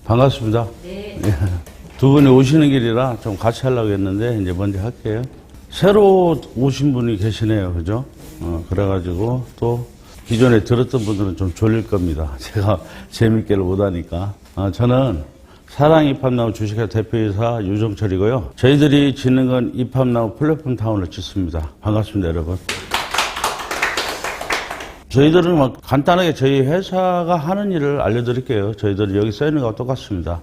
반갑습니다. 네. 두 분이 오시는 길이라 좀 같이 하려고 했는데, 이제 먼저 할게요. 새로 오신 분이 계시네요. 그죠? 그래가지고 또 기존에 들었던 분들은 좀 졸릴 겁니다. 제가 재밌게를 못하니까. 저는 사랑 입합나무 주식회사 대표이사 유정철이고요. 저희들이 짓는 건 입합나무 플랫폼 타운을 짓습니다. 반갑습니다, 여러분. 저희들은 막 간단하게 저희 회사가 하는 일을 알려드릴게요. 저희들이 여기 써있는 거와 똑같습니다.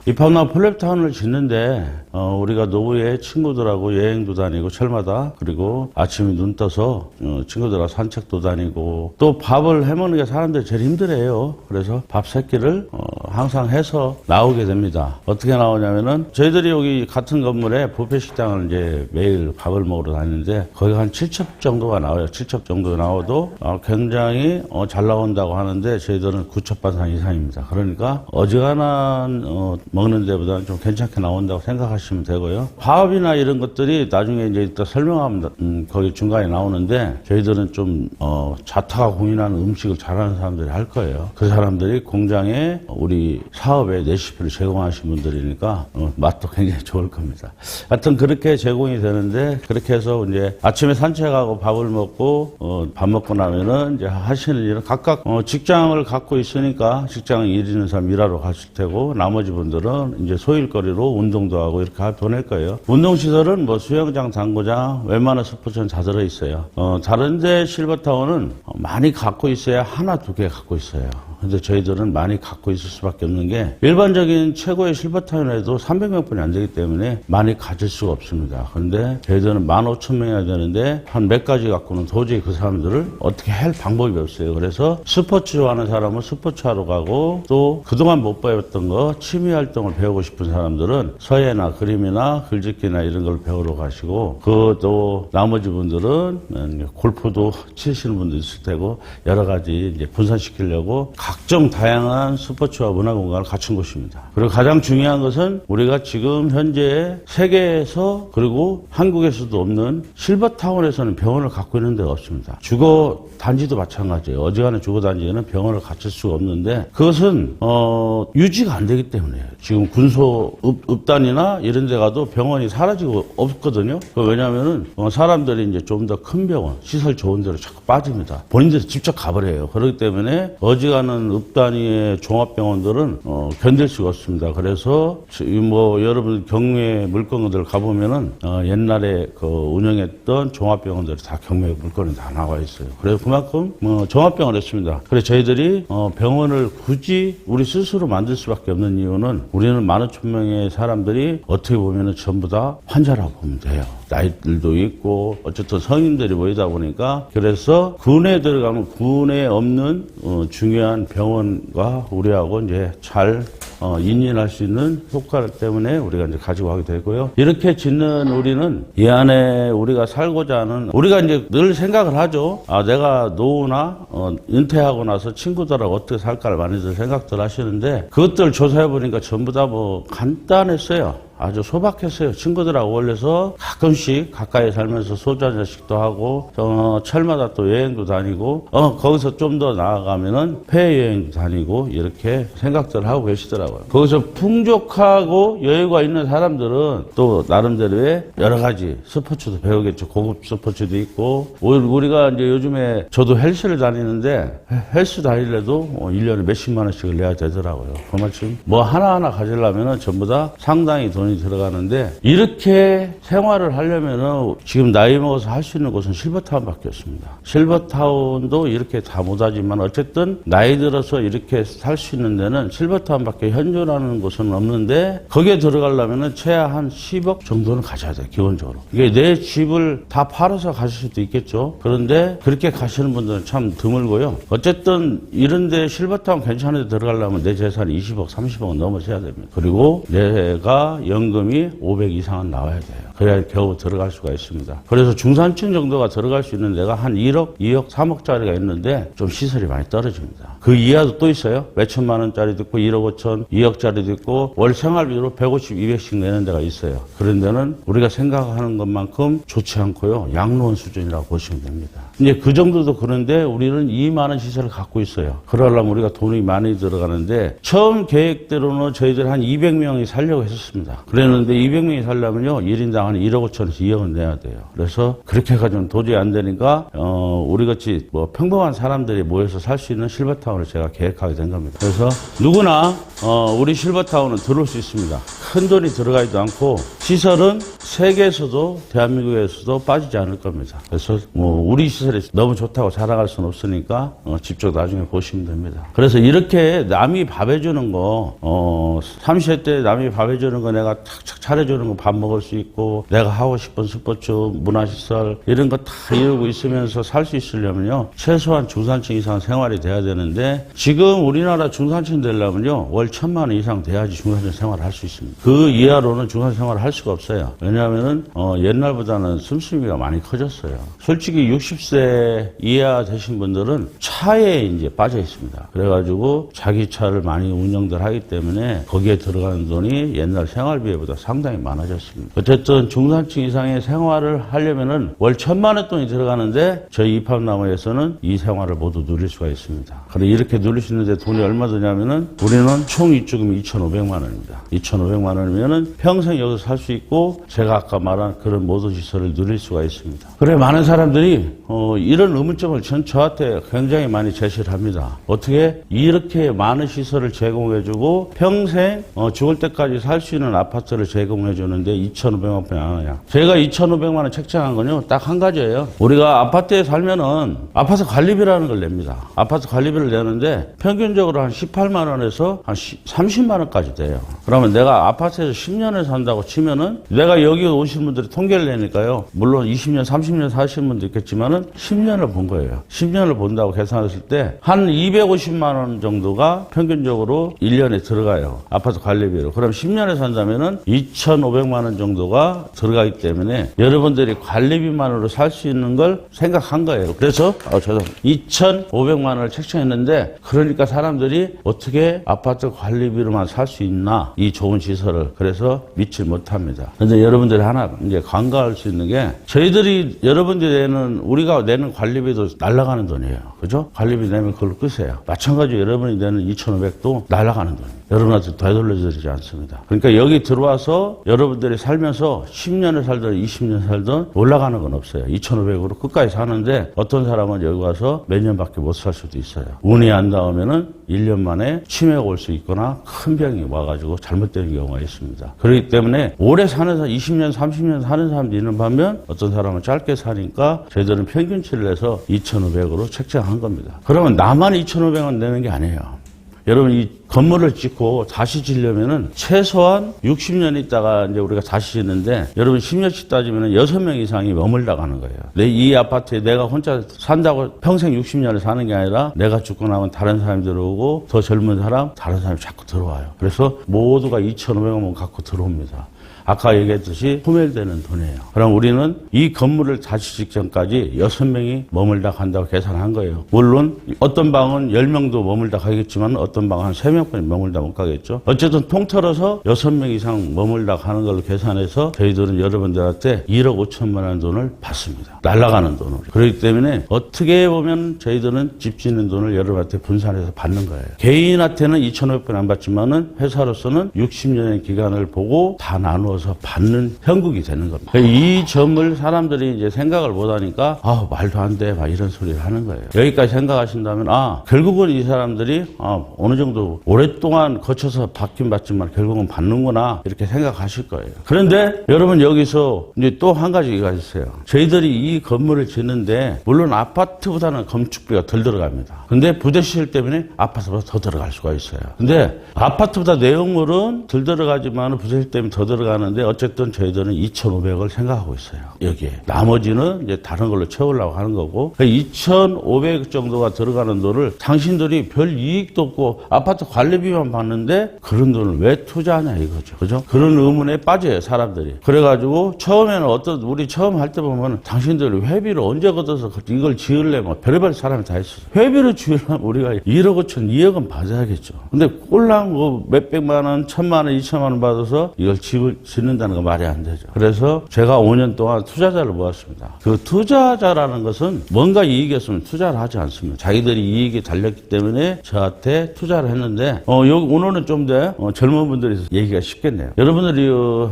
입합나무 플랫타운을 짓는데, 우리가 노후에 친구들하고 여행도 다니고, 철마다, 그리고 아침에 눈 떠서, 친구들하고 산책도 다니고, 또 밥을 해먹는 게 사람들이 제일 힘들어요. 그래서 밥 새끼를, 항상 해서 나오게 됩니다. 어떻게 나오냐면은, 저희들이 여기 같은 건물에 뷔페 식당을 이제 매일 밥을 먹으러 다니는데, 거기 한 7첩 정도가 나와요. 7첩 정도 나와도, 굉장히 잘 나온다고 하는데 저희들은 9첩 반상 이상입니다. 그러니까 어지간한 먹는 데보다는 좀 괜찮게 나온다고 생각하시면 되고요. 밥이나 이런 것들이 나중에 이제 이따 설명합니다. 거기 중간에 나오는데 저희들은 좀 자타가 공인하는 음식을 잘하는 사람들이 할 거예요. 그 사람들이 공장에 우리 사업에 레시피를 제공하신 분들이니까 맛도 굉장히 좋을 겁니다. 하여튼 그렇게 제공이 되는데 그렇게 해서 이제 아침에 산책하고 밥을 먹고 밥 먹고 나면은 이제 하시는 일은 각각 직장을 갖고 있으니까 직장 일 있는 사람 일하러 가실 테고 나머지 분들은 이제 소일거리로 운동도 하고 이렇게 보낼 거예요. 운동시설은 뭐 수영장, 당구장, 웬만한 스포츠는 다 들어있어요. 다른데 실버타운은 많이 갖고 있어야 하나, 두 개 갖고 있어요. 근데 저희들은 많이 갖고 있을 수밖에 없는 게 일반적인 최고의 실버타운에도 300명뿐이 안 되기 때문에 많이 가질 수가 없습니다. 그런데 저희들은 15,000명이나 되는데 한 몇 가지 갖고는 도저히 그 사람들을 어떻게 할 방법이 없어요. 그래서 스포츠 좋아하는 사람은 스포츠 하러 가고 또 그동안 못 배웠던 거 취미 활동을 배우고 싶은 사람들은 서예나 그림이나 글짓기나 이런 걸 배우러 가시고 또 나머지 분들은 골프도 치시는 분도 있을 테고 여러 가지 이제 분산시키려고 각종 다양한 스포츠와 문화 공간을 갖춘 곳입니다. 그리고 가장 중요한 것은 우리가 지금 현재 세계에서 그리고 한국에서도 없는 실버타운에서는 병원을 갖고 있는 데가 없습니다. 주거 단지도 마찬가지예요. 어지간한 주거 단지에는 병원을 갖출 수가 없는데 그것은 유지가 안 되기 때문이에요. 지금 군소 읍단이나 이런 데 가도 병원이 사라지고 없거든요. 왜냐하면은 사람들이 이제 좀 더 큰 병원, 시설 좋은 데로 자꾸 빠집니다. 본인들이 직접 가버려요. 그렇기 때문에 어지간한 읍단위의 종합병원들은 견딜 수가 없습니다. 그래서 뭐 여러분 경매 물건들 가보면은 옛날에 그 운영했던 종합병원들이 다 경매 물건이 다 나와 있어요. 그래서 그만큼 종합병원을 했습니다. 그래서 저희들이 병원을 굳이 우리 스스로 만들 수밖에 없는 이유는 우리는 15,000명의 사람들이 어떻게 보면은 전부 다 환자라고 보면 돼요. 나이들도 있고 어쨌든 성인들이 모이다 보니까 그래서 군에 들어가면 군에 없는 중요한 병원과 우리하고 이제 잘 인연할 수 있는 효과 때문에 우리가 이제 가지고 가게 되고요. 이렇게 짓는 우리는 이 안에 우리가 살고자 하는 우리가 이제 늘 생각을 하죠. 내가 노후나 은퇴하고 나서 친구들하고 어떻게 살까를 많이들 생각들 하시는데 그것들 조사해 보니까 전부 다 뭐 간단했어요. 아주 소박했어요. 친구들하고 어울려서 가끔씩 가까이 살면서 소주 한 잔씩도 하고 철마다 또 여행도 다니고 거기서 좀 더 나아가면은 폐여행도 다니고 이렇게 생각들을 하고 계시더라고요. 거기서 풍족하고 여유가 있는 사람들은 또 나름대로의 여러 가지 스포츠도 배우겠죠. 고급 스포츠도 있고 우리가 이제 요즘에 저도 헬스를 다니는데 헬스 다니려도 1년에 몇십만 원씩을 내야 되더라고요. 그만큼 뭐 하나하나 가지려면은 전부 다 상당히 돈이 들어가는데 이렇게 생활을 하려면은 지금 나이 먹어서 할 수 있는 곳은 실버타운밖에 없습니다. 실버타운도 이렇게 다 못하지만 어쨌든 나이 들어서 이렇게 살 수 있는 데는 실버타운밖에 현존하는 곳은 없는데 거기에 들어가려면은 최하 한 10억 정도는 가져야 돼요. 기본적으로. 이게 내 집을 다 팔아서 가실 수도 있겠죠. 그런데 그렇게 가시는 분들은 참 드물고요. 어쨌든 이런데 실버타운 괜찮은 데 들어가려면 내 재산이 20억, 30억은 넘어서야 됩니다. 그리고 내가 연금이 500 이상은 나와야 돼요. 그래야 겨우 들어갈 수가 있습니다. 그래서 중산층 정도가 들어갈 수 있는 데가 한 1억, 2억, 3억짜리가 있는데 좀 시설이 많이 떨어집니다. 그 이하도 또 있어요. 몇천만 원짜리도 있고 1억 5천, 2억짜리도 있고 월 생활비로 150, 200씩 내는 데가 있어요. 그런 데는 우리가 생각하는 것만큼 좋지 않고요. 양로원 수준이라고 보시면 됩니다. 이제 그 정도도 그런데 우리는 이 많은 시설을 갖고 있어요. 그러려면 우리가 돈이 많이 들어가는데 처음 계획대로는 저희들 한 200명이 살려고 했었습니다. 그랬는데 200명이 살려면요 1인당 한 1억 5천에서 2억은 내야 돼요. 그래서 그렇게 해가지고 도저히 안 되니까 우리같이 뭐 평범한 사람들이 모여서 살 수 있는 실버타운을 제가 계획하게 된 겁니다. 그래서 누구나 우리 실버타운은 들어올 수 있습니다. 큰 돈이 들어가지도 않고 시설은 세계에서도 대한민국에서도 빠지지 않을 겁니다. 그래서 뭐 우리 시설이 너무 좋다고 자랑할 수는 없으니까 직접 나중에 보시면 됩니다. 그래서 이렇게 남이 밥 해주는 거 30세 때 남이 밥 해주는 거 내가 탁탁 차려주는 거 밥 먹을 수 있고 내가 하고 싶은 스포츠 문화시설 이런 거 다 이루고 있으면서 살 수 있으려면요 최소한 중산층 이상 생활이 돼야 되는데 지금 우리나라 중산층 되려면요 월 1,000만 원 이상 돼야지 중산층 생활을 할 수 있습니다. 그 이하로는 중산층 생활을 할 수가 없어요. 왜냐하면은 옛날보다는 씀씀이가 많이 커졌어요. 솔직히 60세 이하 되신 분들은 차에 이제 빠져 있습니다. 그래가지고 자기 차를 많이 운영들 하기 때문에 거기에 들어가는 돈이 옛날 생활비보다 상당히 많아졌습니다. 어쨌든 중산층 이상의 생활을 하려면은 월 1,000만 원 돈이 들어가는데 저희 이팝나무에서는 이 생활을 모두 누릴 수가 있습니다. 그래 이렇게 누릴 수 있는데 돈이 얼마 드냐면은 우리는 총 입주금이 2,500만 원입니다. 2,500만 원이면은 평생 여기서 살 수 있고 제가 아까 말한 그런 모든 시설을 누릴 수가 있습니다. 그래 많은 사람들이 이런 의문점을 저한테 굉장히 많이 제시를 합니다. 어떻게 이렇게 많은 시설을 제공해주고 평생 죽을 때까지 살 수 있는 아파트를 제공해주는데 2,500만 원이 안 하냐. 제가 2,500만 원 책정한 건요 딱 한 가지예요. 우리가 아파트에 살면은 아파트 관리비라는 걸 냅니다. 아파트 관리비를 내는데 평균적으로 한 18만 원에서 한 30만 원까지 돼요. 그러면 내가 아파트에서 10년을 산다고 치면은 내가 여기 오신 분들이 통계를 내니까요. 물론 20년, 30년 사시는 분도 있겠지만은 10년을 본 거예요. 10년을 본다고 계산했을 때 한 250만 원 정도가 평균적으로 1년에 들어가요. 아파트 관리비로. 그럼 10년에 산다면은 2,500만 원 정도가 들어가기 때문에 여러분들이 관리비만으로 살 수 있는 걸 생각한 거예요. 그래서 2,500만 원을 책정했는데 그러니까 사람들이 어떻게 아파트 관리비로만 살 수 있나 이 좋은 시설을 그래서 믿지 못합니다. 그런데 여러분들이 하나 이제 간과할 수 있는 게 저희들이 여러분들이 내는 우리가 내는 관리비도 날아가는 돈이에요. 그죠? 관리비 내면 그걸 끄세요. 마찬가지로 여러분이 내는 2,500도 날아가는 돈이에요. 여러분한테 되돌려드리지 않습니다. 그러니까 여기 들어와서 여러분들이 살면서 10년을 살든 20년 살든 올라가는 건 없어요. 2,500으로 끝까지 사는데 어떤 사람은 여기 와서 몇 년밖에 못 살 수도 있어요. 운이 안 닿으면은 1년 만에 치매가 올 수 있거나 큰 병이 와가지고 잘못되는 경우가 있습니다. 그렇기 때문에 오래 사는 사람, 20년, 30년 사는 사람도 있는 반면 어떤 사람은 짧게 사니까 저희들은 평균치를 내서 2,500으로 책정한 겁니다. 그러면 나만 2,500원 내는 게 아니에요. 여러분 이 건물을 짓고 다시 지려면은 최소한 60년 있다가 이제 우리가 다시 짓는데 여러분 10년씩 따지면은 6명 이상이 머물다 가는 거예요. 이 아파트에 내가 혼자 산다고 평생 60년을 사는 게 아니라 내가 죽고 나면 다른 사람이 들어오고 더 젊은 사람, 다른 사람이 자꾸 들어와요. 그래서 모두가 2,500원 갖고 들어옵니다. 아까 얘기했듯이 소멸되는 돈이에요. 그럼 우리는 이 건물을 다시 직전까지 6명이 머물다 간다고 계산한 거예요. 물론 어떤 방은 10명도 머물다 가겠지만 어떤 방은 한 3명뿐이 머물다 못 가겠죠. 어쨌든 통틀어서 6명 이상 머물다 가는 걸로 계산해서 저희들은 여러분들한테 1억 5천만 원 돈을 받습니다. 날아가는 돈으로. 그렇기 때문에 어떻게 보면 저희들은 집 짓는 돈을 여러분한테 분산해서 받는 거예요. 개인한테는 2,500원 안 받지만은 회사로서는 60년의 기간을 보고 다 나누어서 받는 형국이 되는 겁니다. 이 점을 사람들이 이제 생각을 못 하니까 말도 안 돼 막 이런 소리를 하는 거예요. 여기까지 생각하신다면 결국은 이 사람들이 어느 정도 오랫동안 거쳐서 받긴 받지만 결국은 받는구나 이렇게 생각하실 거예요. 그런데 여러분 여기서 이제 또 한 가지가 있어요. 저희들이 이 건물을 짓는데 물론 아파트보다는 건축비가 덜 들어갑니다. 근데 부대시설 때문에 아파트보다 더 들어갈 수가 있어요. 근데 아파트보다 내용물은 덜 들어가지만 부대시설 때문에 더 들어가는데 어쨌든 저희들은 2,500을 생각하고 있어요. 여기에. 나머지는 이제 다른 걸로 채우려고 하는 거고 2,500 정도가 들어가는 돈을 당신들이 별 이익도 없고 아파트 관리비만 받는데 그런 돈을 왜 투자하냐 이거죠. 그죠? 그런 의문에 빠져요, 사람들이. 그래가지고 처음에는 우리 처음 할 때 보면 당신들이 회비를 언제 걷어서 이걸 지으려면 별의별 사람이 다 있어요. 회비를 지으려면 우리가 1억 5천, 2억은 받아야겠죠. 근데 꼴랑 뭐 몇백만 원, 1,000만 원, 2천만 원 받아서 이걸 짓는다는 거 말이 안 되죠. 그래서 제가 5년 동안 투자자를 모았습니다. 그 투자자라는 것은 뭔가 이익이 없으면 투자를 하지 않습니다. 자기들이 이익이 달렸기 때문에 저한테 투자를 했는데 여기 오늘은 좀 더 젊은 분들이 얘기가 쉽겠네요. 여러분들이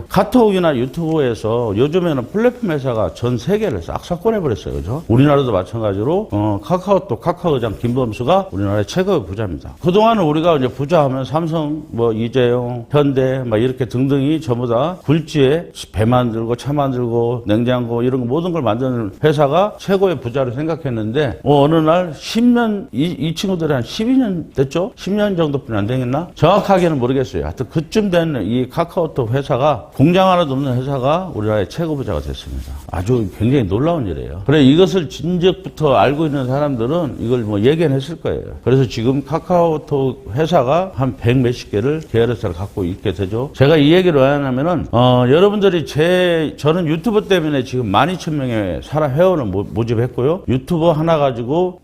카톡이나 유튜브에서 요즘에는 플랫폼 회사가 전 세계를 싹 삭권해버렸어요. 그죠? 우리나라도 마찬가지로 카카오톡 카카오장 김범수가 우리나라의 최고의 부자입니다. 그동안은 우리가 이제 부자하면 삼성, 뭐 이재용, 현대 막 이렇게 등등이 전부 다 굴지에 배 만들고 차 만들고 냉장고 이런 거 모든 걸 만드는 회사가 최고의 부자로 생각했는데 어느 날 10년 이 친구들이 한 12년 됐죠? 10년 정도뿐이 안 되겠나? 정확하게는 모르겠어요. 하여튼 그쯤 된 이 카카오톡 회사가 공장 하나도 없는 회사가 우리나라의 최고 부자가 됐습니다. 아주 굉장히 놀라운 일이에요. 그래 이것을 진즉부터 알고 있는 사람들은 이걸 뭐 예견했을 거예요. 그래서 지금 카카오톡 회사가 한 100 몇십 개를 계열회사를 갖고 있게 되죠. 제가 이 얘기를 왜 하냐면은 여러분들이 저는 유튜브 때문에 지금 12,000명의 회원을 모집했고요. 유튜버 하나 가지고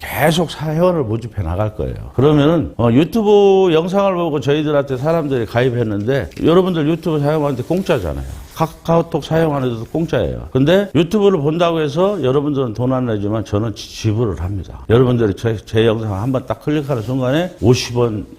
계속 회원을 모집해 나갈 거예요. 그러면은 유튜브 영상을 보고 저희들한테 사람들이 가입했는데 여러분들 유튜브 사용하는데 공짜잖아요. 카카오톡 사용하는 데도 공짜예요. 근데 유튜브를 본다고 해서 여러분들은 돈 안 내지만 저는 지불을 합니다. 여러분들이 제 영상 한번 딱 클릭하는 순간에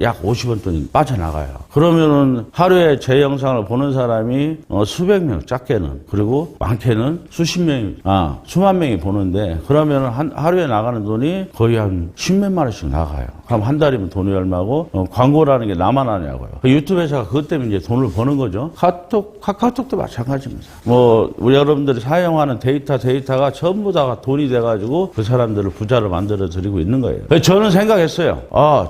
약 50원 돈이 빠져나가요. 그러면은 하루에 제 영상을 보는 사람이 수백 명, 작게는, 그리고 많게는 수만 명이 보는데, 그러면은 하루에 나가는 돈이 거의 한 10몇만 원씩 나가요. 그럼 한 달이면 돈이 얼마고, 광고라는 게 나만 하냐고요. 유튜브 회사가 그것 때문에 이제 돈을 버는 거죠. 카카오톡도 마찬가지입니다. 우리 여러분들이 사용하는 데이터가 전부 다 돈이 돼가지고 그 사람들을 부자로 만들어 드리고 있는 거예요. 저는 생각했어요.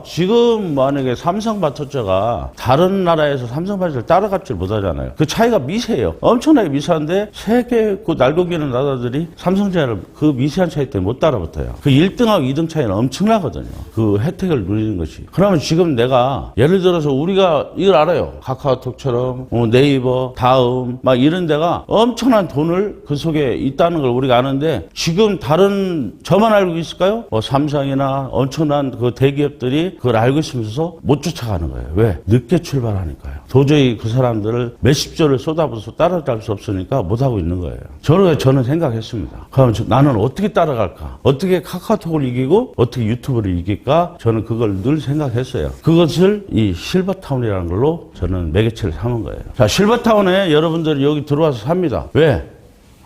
지금 만약에 삼성바토처가 다른 나라에서 삼성바토를 따라갈 줄 못하잖아요. 그 차이가 미세해요. 엄청나게 미세한데 세계 그 날고기는 나라들이 삼성전자를 그 미세한 차이 때문에 못 따라붙어요. 그 1등하고 2등 차이는 엄청나거든요. 그 혜택을 누리는 것이. 그러면 지금 내가 예를 들어서 우리가 이걸 알아요. 카카오톡처럼 네이버, 다음 막 이런 데가 엄청난 돈을 그 속에 있다는 걸 우리가 아는데 지금 다른 저만 알고 있을까요? 삼성이나 엄청난 그 대기업들이 그걸 알고 있으면서 못 쫓아가는 거예요. 왜? 늦게 출발하니까요. 도저히 그 사람들을 몇십조를 쏟아부어서 따라갈 수 없으니까 못하고 있는 거예요. 저는 생각했습니다. 그럼 나는 어떻게 따라갈까? 어떻게 카카오톡을 이기고 어떻게 유튜브를 이길까? 저는 그걸 늘 생각했어요. 그것을 이 실버타운이라는 걸로 저는 매개체를 삼은 거예요. 자, 실버타운에 여러분들이 여기 들어와서 삽니다. 왜?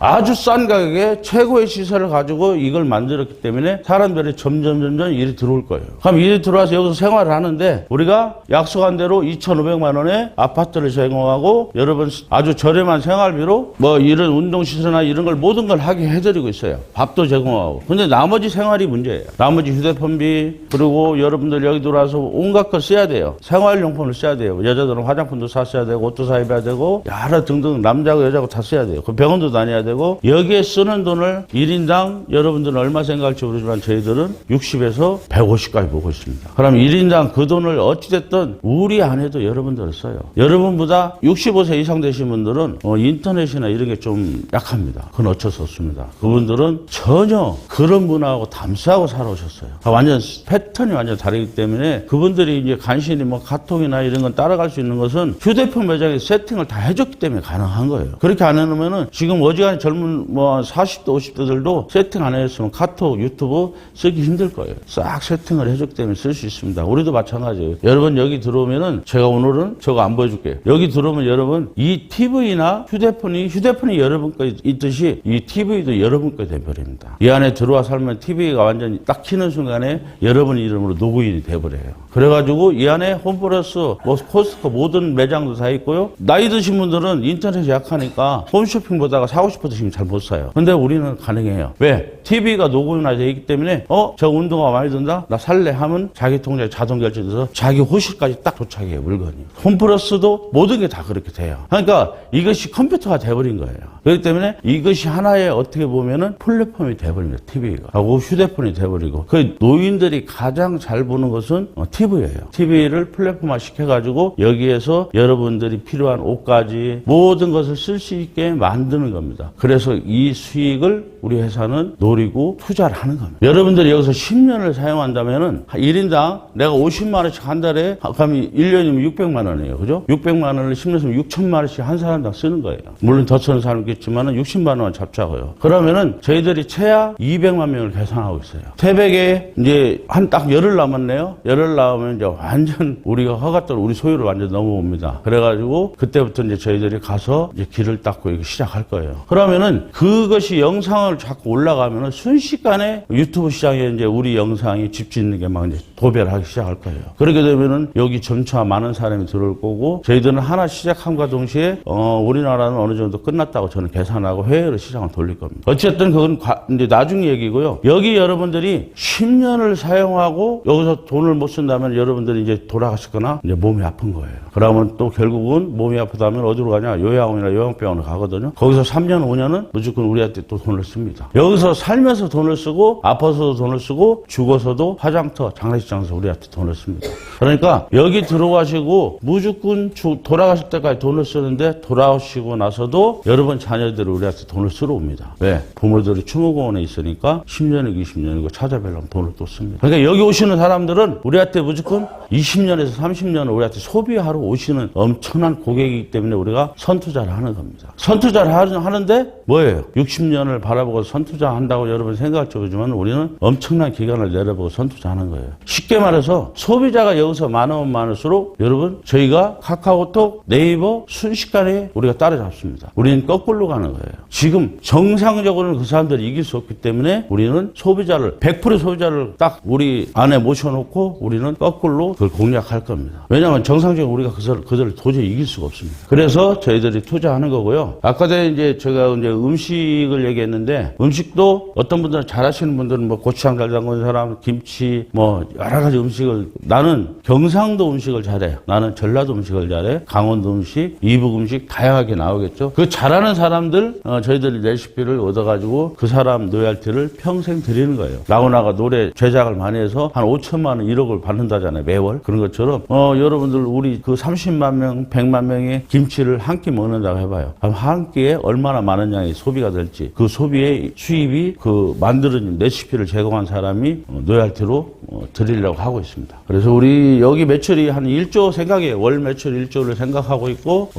아주 싼 가격에 최고의 시설을 가지고 이걸 만들었기 때문에 사람들이 점점 일이 들어올 거예요. 그럼 일이 들어와서 여기서 생활을 하는데 우리가 약속한 대로 2,500만 원에 아파트를 제공하고 여러분 아주 저렴한 생활비로 이런 운동시설이나 이런 걸 모든 걸 하게 해드리고 있어요. 밥도 제공하고. 근데 나머지 생활이 문제예요. 나머지 휴대폰비 그리고 여러분들 여기 들어와서 온갖 걸 써야 돼요. 생활용품을 써야 돼요. 여자들은 화장품도 사셔야 되고 옷도 사입어야 되고 여러 등등 남자고 여자고 다 써야 돼요. 그 병원도 다녀야 되고 여기에 쓰는 돈을 1인당 여러분들은 얼마 생각할지 모르지만 저희들은 60에서 150까지 보고 있습니다. 그럼 1인당 그 돈을 어찌됐든 우리 안에도 여러분들은 써요. 여러분보다 65세 이상 되신 분들은 인터넷이나 이런 게 좀 약합니다. 그건 어쩔 수 없습니다. 그분들은 전혀 그런 문화하고 담수하고 살아오셨어요. 완전 패턴이 완전 다르기 때문에 그분들이 이제 간신히 카톡이나 이런 건 따라갈 수 있는 것은 휴대폰 매장에 세팅을 다 해줬기 때문에 가능한 거예요. 그렇게 안 해놓으면은 지금 어지간히 젊은 40대 50대들도 세팅 안 해줬으면 카톡 유튜브 쓰기 힘들 거예요. 싹 세팅을 해줬기 때문에 쓸 수 있습니다. 우리도 마찬가지예요. 여러분 여기 들어오면은 제가 오늘은 저거 안 보여줄게요. 여기 들어오면 여러분 이 TV나 휴대폰이 여러분 거 있듯이 이 TV도 여러분 거 돼버립니다. 이 안에 들어와 살면 TV가 완전히 딱 켜는 순간에 여러분 이름으로 로그인이 돼버려요. 그래가지고 이 안에 홈플러스 코스트코 모든 매장도 다 있고요. 나이 드신 분들은 인터넷이 약하니까 홈쇼핑 보다가 사고 싶어도 지금 잘 못 사요. 근데 우리는 가능해요. 왜? TV가 녹음이 되어 있기 때문에 저 운동화 많이 든다? 나 살래 하면 자기 통장에 자동 결제돼서 자기 호실까지 딱 도착해요. 물건이. 홈플러스도 모든 게 다 그렇게 돼요. 그러니까 이것이 컴퓨터가 돼버린 거예요. 그렇기 때문에 이것이 하나의 어떻게 보면은 플랫폼이 돼버립니다. TV가. 하고 휴대폰이 돼버리고 그 노인들이 가장 잘 보는 것은 TV TV예요. TV를 플랫폼화 시켜가지고 여기에서 여러분들이 필요한 옷까지 모든 것을 쓸 수 있게 만드는 겁니다. 그래서 이 수익을 우리 회사는 노리고 투자를 하는 겁니다. 여러분들이 여기서 10년을 사용한다면은 1인당 내가 50만 원씩 한 달에 그러면 1년이면 600만 원이에요. 그죠? 600만 원을 10년 쓰면 6천만 원씩 한 사람당 쓰는 거예요. 물론 더 쓰는 사람 있겠지만은 60만 원만 잡자고요. 그러면은 저희들이 최하 200만 명을 계산하고 있어요. 태백에 이제 한 딱 열흘 남았네요. 열흘 남으면 이제 완전 우리가 허갔던 우리 소유를 완전 넘어옵니다. 그래가지고 그때부터 이제 저희들이 가서 이제 길을 닦고 이거 시작할 거예요. 그러면은 그것이 영상을 자꾸 올라가면은 순식간에 유튜브 시장에 이제 우리 영상이 집짓는 게 막 이제 도배를 하기 시작할 거예요. 그렇게 되면은 여기 점차 많은 사람이 들어올 거고 저희들은 하나 시작함과 동시에 우리나라는 어느 정도 끝났다고 저는 계산하고 회의로 시장을 돌릴 겁니다. 어쨌든 그건 이제 나중 얘기고요. 여기 여러분들이 10년을 사용하고 여기서 돈을 못 쓴다면 여러분들이 이제 돌아가시거나 이제 몸이 아픈 거예요. 그러면 또 결국은 몸이 아프다면 어디로 가냐? 요양원이나 요양병원을 가거든요. 거기서 3년, 5년은 무조건 우리한테 또 돈을 씁니다. 여기서 살면서 돈을 쓰고 아파서도 돈을 쓰고 죽어서도 화장터, 장례식장에서 우리한테 돈을 씁니다. 그러니까 여기 들어가시고 무조건 돌아가실 때까지 돈을 쓰는데 돌아오시고 나서도 여러분 자녀들이 우리한테 돈을 쓰러 옵니다. 왜? 부모들이 추모공원에 있으니까 10년이고 20년이고 찾아뵈려면 돈을 또 씁니다. 그러니까 여기 오시는 사람들은 우리한테 무조건 20년에서 30년을 우리한테 소비하러 오시는 엄청난 고객이기 때문에 우리가 선투자를 하는 겁니다. 선투자를 하는데 뭐예요? 60년을 바라보고 선투자 한다고 여러분 생각할지 모르지만 우리는 엄청난 기간을 내려보고 선투자하는 거예요. 쉽게 말해서 소비자가 여기서 많으면 많을수록 여러분 저희가 카카오톡, 네이버 순식간에 우리가 따라잡습니다. 우리는 거꾸로 가는 거예요. 지금 정상적으로는 그 사람들이 이길 수 없기 때문에 우리는 소비자를 100% 소비자를 딱 우리 안에 모셔놓고 우리는 거꾸로 그걸 공략할 겁니다. 왜냐하면 정상적으로 우리가 그들을 도저히 이길 수가 없습니다. 그래서 저희들이 투자하는 거고요. 아까 전에 이제 제가 이제 음식을 얘기했는데 음식도 어떤 분들은 잘하시는 분들은 뭐 고추장 잘 담그는 사람, 김치 뭐 여러 가지 음식을 나는 경상도 음식을 잘해요. 나는 전라도 음식을 잘해. 강원도 음식, 이북 음식 다양하게 나오겠죠. 그 잘하는 사람들 저희들이 레시피를 얻어가지고 그 사람 로얄티를 평생 드리는 거예요. 라오나가 노래 제작을 많이 해서 한 5천만 원, 1억을 받는다잖아요. 매월. 그런 것처럼 여러분들 우리 그 30만 명, 100만 명의 김치를 한 끼 먹는다고 해봐요. 그럼 한 끼에 얼마나 많은 양의 소비가 될지 그 소비의 수입이 그 만드는 레시피를 제공한 사람이 로얄티로 드리려고 하고 있습니다. 그래서 우리 여기 매출이 한 1조 생각이에요. 월 매출 1조를 생각하고 있고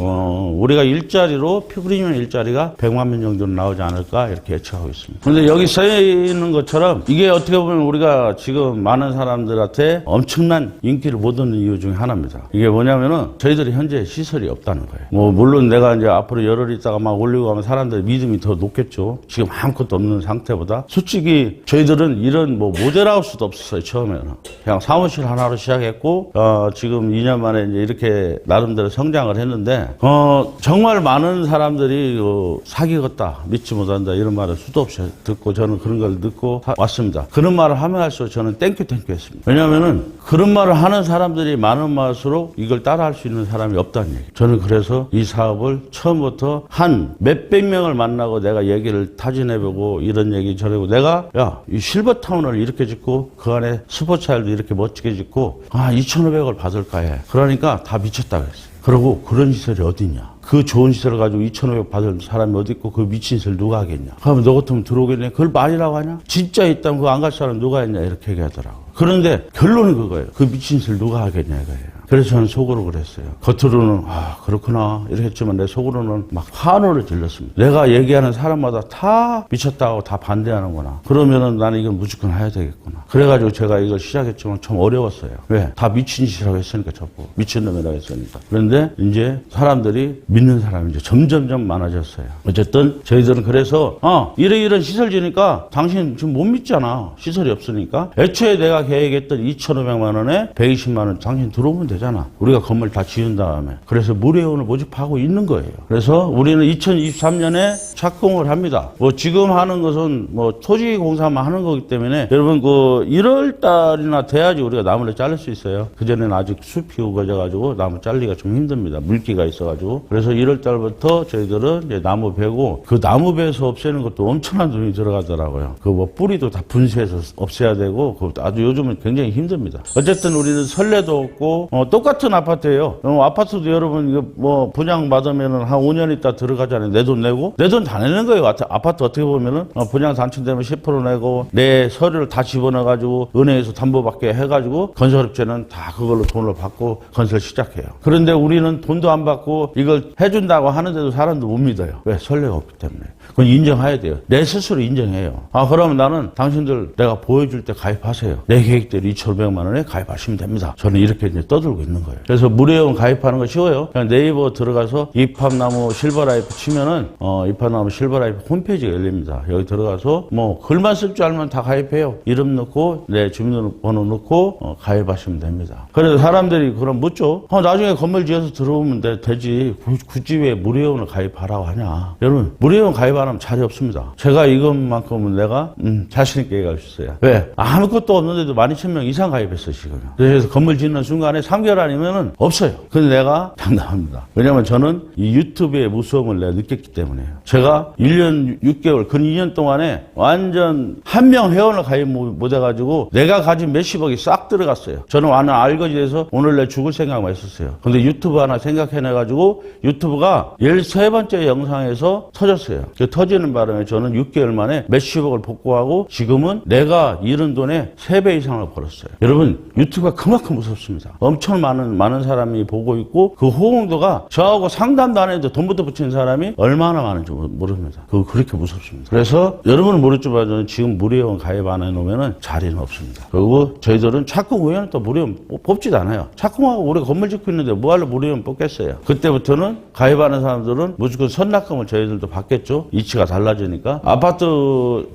우리가 일자리로 프리미엄 일자리가 100만 명 정도는 나오지 않을까 이렇게 예측하고 있습니다. 그런데 여기 써 있는 것처럼 이게 어떻게 보면 우리가 지금 많은 사람들한테 엄청난 인기를 못 얻는 이유 중에 하나입니다. 이게 뭐냐면은 저희들이 현재 시설이 없다는 거예요. 뭐 물론 내가 이제 앞으로 열흘 있다가 막 올리고 하면 사람들의 믿음이 더 높겠죠. 지금 아무것도 없는 상태보다 솔직히 저희들은 이런 뭐 모델하우스도 없었어요. 처음에는 그냥 사무실 하나로 시작했고 지금 2년 만에 이제 이렇게 나름대로 성장을 했는데 정말 많은 사람들이 사기겠다, 믿지 못한다 이런 말을 수도 없이 듣고 저는 그런 걸 듣고 왔습니다. 그런 말을 하면 할수록 저는 땡큐 했습니다. 왜냐하면은 그런 말을 하는 사람들이 많은 말일수록 이걸 따라할 수 있는 사람이 없다는 얘기. 저는 그래서 이 사업을 처음부터 한 몇백 명을 만나고 내가 얘기를 타진해보고 이런 얘기 저러고 내가 이 실버타운을 이렇게 짓고 그 안에 스포츠차일도 이렇게 멋지게 짓고 2,500을 받을까 해. 그러니까 다 미쳤다고 했어요. 그리고 그런 시설이 어디 있냐. 그 좋은 시설을 가지고 2,500 받을 사람이 어디 있고 그 미친 시설 누가 하겠냐. 그러면 너 같으면 들어오겠네. 그걸 말이라고 하냐. 진짜 있다면 그거 안 갈 사람 누가 했냐 이렇게 얘기하더라고. 그런데 결론은 그거예요. 그 미친 시설 누가 하겠냐 이거예요. 그래서 저는 속으로 그랬어요. 겉으로는 그렇구나 이렇게 했지만 내 속으로는 막 환호를 질렀습니다. 내가 얘기하는 사람마다 다 미쳤다고 다 반대하는구나. 그러면은 나는 이건 무조건 해야 되겠구나. 그래가지고 제가 이걸 시작했지만 참 어려웠어요. 왜? 다 미친 짓이라고 했으니까 저보고. 미친놈이라고 했으니까. 그런데 이제 사람들이 믿는 사람이 이제 점점점 많아졌어요. 어쨌든 저희들은 그래서 이런 시설 지니까 당신 지금 못 믿잖아. 시설이 없으니까. 애초에 내가 계획했던 2,500만 원에 120만 원 당신 들어오면 되잖아. 하잖아. 우리가 건물 다 지은 다음에. 그래서 무료원을 모집하고 있는 거예요. 그래서 우리는 2023년에 착공을 합니다. 뭐 지금 하는 것은 뭐 토지 공사만 하는 거기 때문에 여러분 그 1월 달이나 돼야지 우리가 나무를 자를 수 있어요. 그전에는 아직 숲이 우거져가지고 나무 잘리기가 좀 힘듭니다. 물기가 있어가지고. 그래서 1월 달부터 저희들은 이제 나무 베고 그 나무 베서 없애는 것도 엄청난 돈이 들어가더라고요. 그 뭐 뿌리도 다 분쇄해서 없애야 되고 그 아주 요즘은 굉장히 힘듭니다. 어쨌든 우리는 선례도 없고 똑같은 아파트예요. 아파트도 여러분 이거 뭐 분양 받으면은 한 5년 있다 들어가잖아요. 내 돈 내고 내 돈 다 내는 거예요. 아파트 어떻게 보면은 분양 당첨되면 10% 내고 내 서류를 다 집어넣어 가지고 은행에서 담보받게 해가지고 건설업체는 다 그걸로 돈을 받고 건설 시작해요. 그런데 우리는 돈도 안 받고 이걸 해준다고 하는데도 사람도 못 믿어요. 왜? 선례가 없기 때문에. 그건 인정해야 돼요. 내 스스로 인정해요. 그러면 나는 당신들 내가 보여줄 때 가입하세요. 내 계획대로 2,500만 원에 가입하시면 됩니다. 저는 이렇게 이제 떠들고 있는 거예요. 그래서 무료원 가입하는 거 쉬워요. 그냥 네이버 들어가서 입합나무 실버라이프 치면은 입합나무 실버라이프 홈페이지가 열립니다. 여기 들어가서 뭐 글만 쓸 줄 알면 다 가입해요. 이름 넣고 내 주민번호 넣고 가입하시면 됩니다. 그래서 사람들이 그럼 묻죠. 나중에 건물 지어서 들어오면 되지. 굳이 왜 무료원을 가입하라고 하냐. 여러분 무료원 가입 안 하면 자리 없습니다. 제가 이것만큼은 내가 자신 있게 얘기할 수 있어요. 왜? 아무것도 없는데도 12,000명 이상 가입했어요 지금. 그래서 건물 짓는 순간에 3개월 아니면은 없어요. 근데 내가 장담합니다. 왜냐면 저는 이 유튜브의 무서움을 내가 느꼈기 때문에요. 제가 1년 6개월 근 2년 동안에 완전 한 명 회원을 가입 못 해가지고 내가 가진 몇십억이 싹 들어갔어요. 저는 완전 알거지에서 오늘 내 죽을 생각만 했었어요. 근데 유튜브 하나 생각해내가지고 유튜브가 13번째 영상에서 터졌어요. 그 터지는 바람에 저는 6개월 만에 몇십억을 복구하고 지금은 내가 잃은 돈의 3배 이상을 벌었어요. 여러분 유튜브가 그만큼 무섭습니다. 엄청 많은 사람이 보고 있고 그 호응도가 저하고 상담도 안 해도 돈부터 붙이는 사람이 얼마나 많은지 모릅니다. 그거 그렇게 무섭습니다. 그래서 여러분은 모르지만 저는 지금 무료원 가입 안 해놓으면 자리는 없습니다. 그리고 저희들은 착공 후에는 또 무료원 뽑지도 않아요. 착공하고 우리가 건물 짓고 있는데 뭐하러 무료원 뽑겠어요. 그때부터는 가입하는 사람들은 무조건 선납금을 저희들도 받겠죠. 이치가 달라지니까. 아파트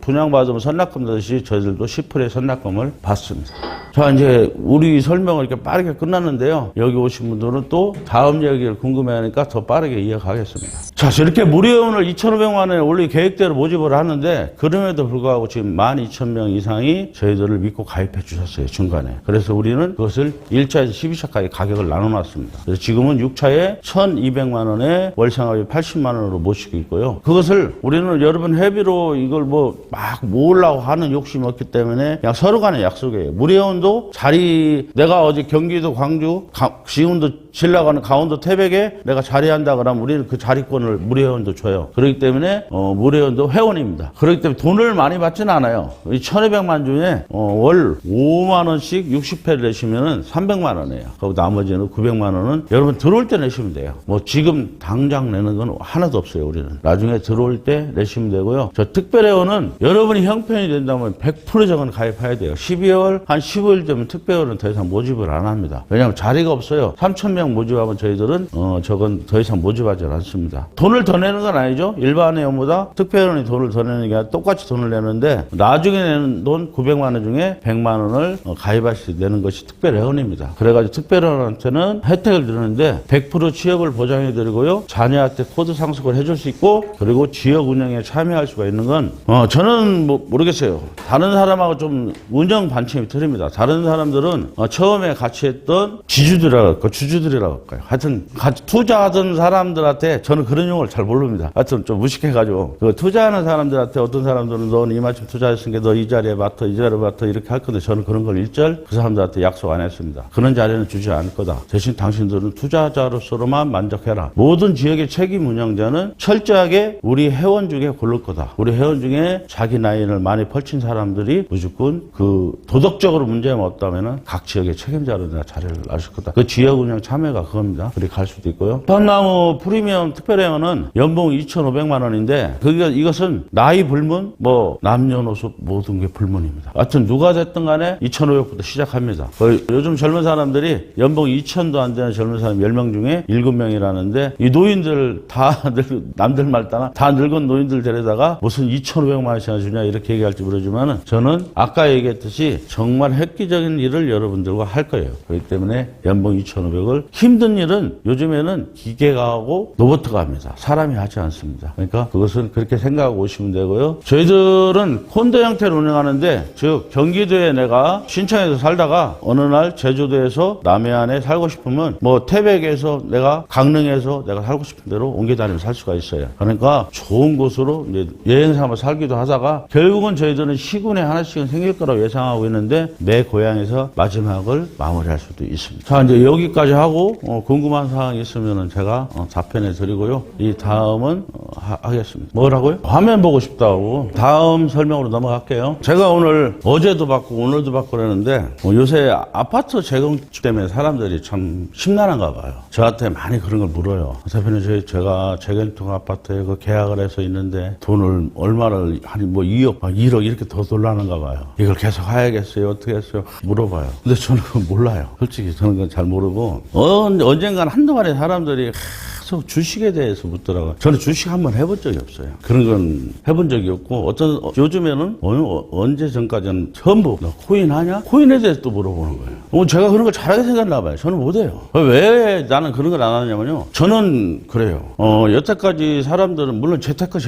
분양받으면 선납금 넣듯이 저희들도 10%의 선납금을 받습니다. 자, 이제 우리 설명을 이렇게 빠르게 끝났는데요. 여기 오신 분들은 또 다음 얘기를 궁금해하니까 더 빠르게 이어가겠습니다. 자, 저렇게 무료원을 2,500만 원에 원래 계획대로 모집을 하는데 그럼에도 불구하고 지금 12,000명 이상이 저희들을 믿고 가입해 주셨어요. 중간에. 그래서 우리는 그것을 1차에서 12차까지 가격을 나눠놨습니다. 그래서 지금은 6차에 1,200만 원에 월상업이 80만 원으로 모시고 있고요. 그것을 우리는 여러분 회비로 이걸 뭐 막 모으려고 하는 욕심이 없기 때문에 그냥 서로 간의 약속이에요. 무료원도 자리 내가 어제 경기도 광주 지금도 신라가는 강원도 태백에 내가 자리한다 그러면 우리는 그 자리권을 무료원도 줘요. 그렇기 때문에 무료원도 회원입니다. 그렇기 때문에 돈을 많이 받지는 않아요. 1,200만 중에 월 5만 원씩 60회를 내시면은 300만 원이에요. 그리고 나머지는 900만 원은 여러분 들어올 때 내시면 돼요. 뭐 지금 당장 내는 건 하나도 없어요. 우리는 나중에 들어올 때 내시면 되고요. 저 특별회원은 여러분이 형편이 된다면 100% 저건 가입해야 돼요. 12월 한 15일 되면 특별회원은 더 이상 모집을 안 합니다. 왜냐하면 자리가 없어요. 3,000명 모집하면 저희들은 저건 더 이상 모집하지 않습니다. 돈을 더 내는 건 아니죠. 일반 회원보다 특별회원이 돈을 더 내는 게 아니라 똑같이 돈을 내는데 나중에 내는 돈 900만 원 중에 100만 원을 가입하실 때 내는 것이 특별회원입니다. 그래가지고 특별회원한테는 혜택을 드리는데 100% 취업을 보장해드리고요. 자녀한테 코드 상속을 해줄 수 있고 그리고 지역 운영에 참여할 수가 있는 건 저는 모르겠어요. 다른 사람하고 좀 운영 반칙이 틀립니다. 다른 사람들은 처음에 같이 했던 지주들이라고 할까요? 주주들이라고 할까요? 하여튼 같이 투자하던 사람들한테 저는 그런 용어를 잘 모릅니다. 하여튼 좀 무식해가지고 그 투자하는 사람들한테 어떤 사람들은 너는 이만큼 투자했으니까 너 이 자리에 맡아 이 자리에 맡아 이렇게 할 건데 저는 그런 걸 일절 그 사람들한테 약속 안 했습니다. 그런 자리는 주지 않을 거다. 대신 당신들은 투자자로서로만 만족해라. 모든 지역의 책임 운영자는 철저하게 우리 회원 중에 고를 거다. 우리 회원 중에 자기 나이를 많이 펼친 사람들이 무조건 그 도덕적으로 문제가 없다면은 각 지역의 책임자로 내가 자리를 놔줄 거다. 그 지역 운영 참 참여가 그겁니다. 그렇게 갈 수도 있고요. 이팝나무 프리미엄 특별회원은 연봉 2,500만 원인데 이것은 나이 불문, 뭐 남녀노소 모든 게 불문입니다. 하여튼 누가 됐든 간에 2,500부터 시작합니다. 요즘 젊은 사람들이 연봉 2,000도 안 되는 젊은 사람 10명 중에 7명이라는데 이 노인들 다 남들 말 따나 다 늙은 노인들 데려다가 무슨 2,500만 원씩 주냐 이렇게 얘기할지 모르지만은 저는 아까 얘기했듯이 정말 획기적인 일을 여러분들과 할 거예요. 그렇기 때문에 연봉 2,500을 힘든 일은 요즘에는 기계가 하고 로봇가 합니다. 사람이 하지 않습니다. 그러니까 그것은 그렇게 생각하고 오시면 되고요. 저희들은 콘도 형태로 운영하는데 즉 경기도에 내가 신청해서 살다가 어느 날 제주도에서 남해안에 살고 싶으면 뭐 태백에서 내가 강릉에서 내가 살고 싶은 대로 옮겨 다니면서 살 수가 있어요. 그러니까 좋은 곳으로 이제 여행 삼아 살기도 하다가 결국은 저희들은 시군에 하나씩은 생길 거라고 예상하고 있는데 매 고향에서 마지막을 마무리할 수도 있습니다. 자, 이제 여기까지 하고 궁금한 사항이 있으면 제가 답변해 드리고요. 이 다음은 하겠습니다. 뭐라고요? 화면 보고 싶다고. 다음 설명으로 넘어갈게요. 제가 오늘 어제도 받고 오늘도 받고 그러는데 요새 아파트 재건축 때문에 사람들이 참 심란한가 봐요. 저한테 많이 그런 걸 물어요. 대표님, 제가 재건축 아파트에 그 계약을 해서 있는데 돈을 얼마를 한 뭐 2억, 1억 이렇게 더 돌라는가 봐요. 이걸 계속 하야겠어요? 어떻게 했어요? 물어봐요. 근데 저는 그건 몰라요. 솔직히 저는 그건 잘 모르고 언젠간 한동안에 사람들이 계속 주식에 대해서 묻더라고요. 저는 주식 한번 해본 적이 없어요. 그런 건 해본 적이 없고 요즘에는 언제 전까지는 전부 너 코인 하냐? 코인에 대해서 또 물어보는 거예요. 제가 그런 걸 잘하게 생겼나 봐요. 저는 못해요. 왜 나는 그런 걸 안 하냐면요. 저는 그래요. 여태까지 사람들은 물론 재테크